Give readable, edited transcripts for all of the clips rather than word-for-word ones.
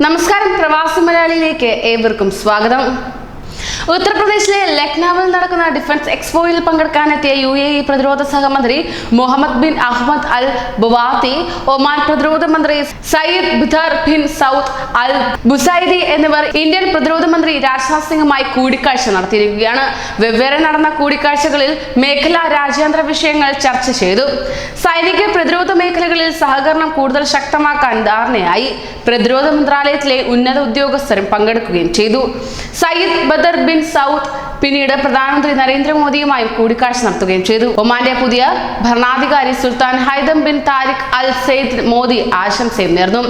നമസ്കാരം, പ്രവാസി മലയാളിയിലേക്ക് ഏവർക്കും സ്വാഗതം. ഉത്തർപ്രദേശിലെ ലക്നൌവിൽ നടക്കുന്ന ഡിഫൻസ് എക്സ്പോയിൽ പങ്കെടുക്കാനെത്തിയ UAE പ്രതിരോധ സഹമന്ത്രി Mohammed bin Ahmed Al Bowardi, Oman പ്രതിരോധ മന്ത്രി Sayyid Badr bin Saud Al Busaidi എന്നിവർ ഇന്ത്യൻ പ്രതിരോധ മന്ത്രി രാജ്നാഥ് സിംഗുമായി കൂടിക്കാഴ്ച നടത്തിയിരിക്കുകയാണ്. വെവ്വേറെ നടന്ന കൂടിക്കാഴ്ചകളിൽ മേഖലാ രാജ്യാന്തര വിഷയങ്ങൾ ചർച്ച ചെയ്തു. സൈനിക പ്രതിരോധ മേഖലകളിൽ സഹകരണം കൂടുതൽ ശക്തമാക്കാൻ ധാരണയായി. പ്രതിരോധ മന്ത്രാലയത്തിലെ ഉന്നത ഉദ്യോഗസ്ഥരും പങ്കെടുക്കുകയും ചെയ്തു. സയ്യിദ് ബദർ ബിൻ സൗദ് പിന്നീട് പ്രധാനമന്ത്രി നരേന്ദ്രമോദിയുമായും കൂടിക്കാഴ്ച നടത്തുകയും ചെയ്തു. ഒമാന്റെ പുതിയ ഭരണാധികാരി സുൽത്താൻ ഹൈതം ബിൻ താരിഖ് അൽ സെയ്ദ് മോദി ആശംസയും നേർന്നു.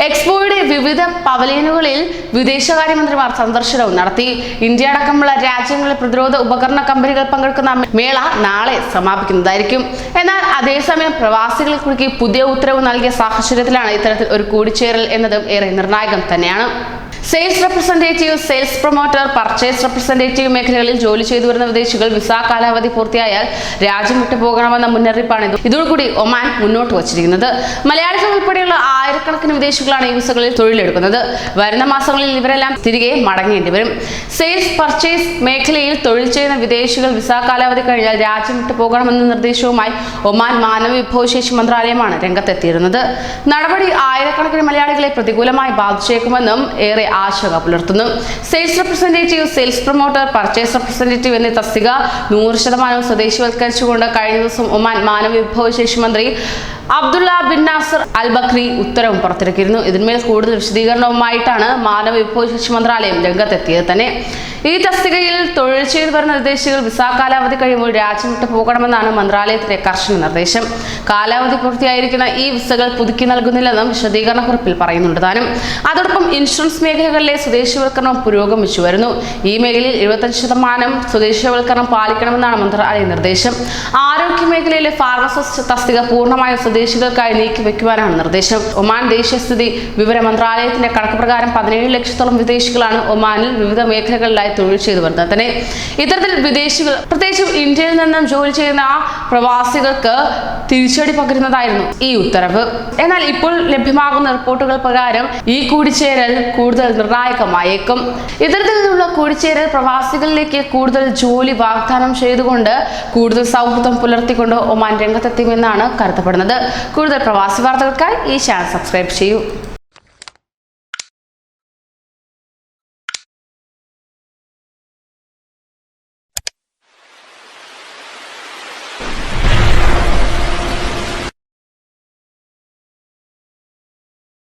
എക്സ്പോയുടെ വിവിധ പവലിയനുകളിൽ വിദേശകാര്യമന്ത്രിമാർ സന്ദർശനവും നടത്തി. ഇന്ത്യ അടക്കമുള്ള രാജ്യങ്ങളിലെ പ്രതിരോധ ഉപകരണ കമ്പനികൾ പങ്കെടുക്കുന്ന മേള നാളെ സമാപിക്കുന്നതായിരിക്കും. എന്നാൽ അതേസമയം പ്രവാസികളെ കുറിച്ച് പുതിയ ഉത്തരവ് നൽകിയ സാഹചര്യത്തിലാണ് ഇത്തരത്തിൽ ഒരു കൂടിച്ചേരൽ എന്നതും ഏറെ നിർണായകം തന്നെയാണ്. Sales representative, sales promoter, purchase representative മേഖലകളിൽ ജോലി ചെയ്തു വരുന്ന വിദേശികൾ വിസ കാലാവധി പൂർത്തിയായാൽ രാജ്യം വിട്ടു പോകണമെന്ന മുന്നറിയിപ്പാണ് ഇതോടുകൂടി ഒമാൻ മുന്നോട്ട് വച്ചിരിക്കുന്നത്. മലയാളികൾ ഉൾപ്പെടെയുള്ള ആയിരക്കണക്കിന് വിദേശികളാണ് ഈ വിസകളിൽ തൊഴിലെടുക്കുന്നത്. വരുന്ന മാസങ്ങളിൽ ഇവരെല്ലാം തിരികെ മടങ്ങേണ്ടി വരും. സെയിൽസ്, പർച്ചേസ് മേഖലയിൽ തൊഴിൽ ചെയ്യുന്ന വിദേശികൾ വിസ കാലാവധി കഴിഞ്ഞാൽ രാജ്യം വിട്ടു പോകണമെന്ന നിർദ്ദേശവുമായി ഒമാൻ മാനവ വിഭവശേഷി മന്ത്രാലയമാണ് രംഗത്തെത്തിയിരുന്നത്. നടപടി ആയിരക്കണക്കിന് മലയാളികളെ പ്രതികൂലമായി ബാധിച്ചേക്കുമെന്നും ഏറെ ആശങ്ക പുലർത്തുന്നു. Sales representative, sales promoter, purchase representative എന്നീ തസ്തിക 100% സ്വദേശിവൽക്കരിച്ചുകൊണ്ട് കഴിഞ്ഞ ദിവസം ഒമാൻ മാനവ വിഭവശേഷി മന്ത്രി അബ്ദുള്ള ബിൻ നാസർ അൽ ബക്രി ഉത്തരവും പുറത്തിറക്കിയിരുന്നു. ഇതിന്മേൽ കൂടുതൽ വിശദീകരണവുമായിട്ടാണ് മാനവ വിഭവശേഷി മന്ത്രാലയം രംഗത്തെത്തിയത് തന്നെ. ഈ തസ്തികയിൽ തൊഴിൽ ചെയ്തു വരുന്ന വിദേശികൾ വിസ കാലാവധി കഴിയുമ്പോൾ രാജ്യം വിട്ടു പോകണമെന്നാണ് മന്ത്രാലയത്തിന്റെ കർശന നിർദ്ദേശം. കാലാവധി പൂർത്തിയായിരിക്കുന്ന ഈ വിസകൾ പുതുക്കി നൽകുന്നില്ലെന്നും വിശദീകരണക്കുറിപ്പിൽ പറയുന്നുണ്ട് താനും. അതോടൊപ്പം ഇൻഷുറൻസ് മേഖലകളിലെ സ്വദേശിവൽക്കരണം പുരോഗമിച്ചു വരുന്നു. ഈ മേഖലയിൽ 75% സ്വദേശിവൽക്കരണം പാലിക്കണമെന്നാണ് മന്ത്രാലയ നിർദ്ദേശം. ആരോഗ്യ മേഖലയിലെ ഫാർമസിസ്റ്റ് തസ്തിക പൂർണ്ണമായും സ്വദേശികൾക്കായി നീക്കിവെക്കുവാനാണ് നിർദ്ദേശം. ഒമാൻ ദേശീയ സ്ഥിതി വിവര മന്ത്രാലയത്തിന്റെ കണക്ക് പ്രകാരം 17 ലക്ഷത്തോളം വിദേശികളാണ് ഒമാനിൽ വിവിധ മേഖലകളിലായി തൊഴിൽ ചെയ്തു വരുന്നത് തന്നെ. ഇത്തരത്തിൽ വിദേശികൾ, പ്രത്യേകിച്ചും ഇന്ത്യയിൽ നിന്നും ജോലി ചെയ്യുന്ന പ്രവാസികൾക്ക് തിരിച്ചടി പകരുന്നതായിരുന്നു ഈ ഉത്തരവ്. എന്നാൽ ഇപ്പോൾ ലഭ്യമാകുന്ന റിപ്പോർട്ടുകൾ പ്രകാരം ഈ കൂടിച്ചേരൽ കൂടുതൽ നിർണായകമായേക്കും. ഇത്തരത്തിലുള്ള കൂടിച്ചേരൽ പ്രവാസികളിലേക്ക് കൂടുതൽ ജോലി വാഗ്ദാനം ചെയ്തുകൊണ്ട് കൂടുതൽ സൗഹൃദം പുലർത്തിക്കൊണ്ട് ഒമാൻ രംഗത്തെത്തിയുമെന്നാണ് കരുതപ്പെടുന്നത്. കൂടുതൽ പ്രവാസി വാർത്തകൾക്കായി ഈ ചാനൽ സബ്സ്ക്രൈബ് ചെയ്യൂ.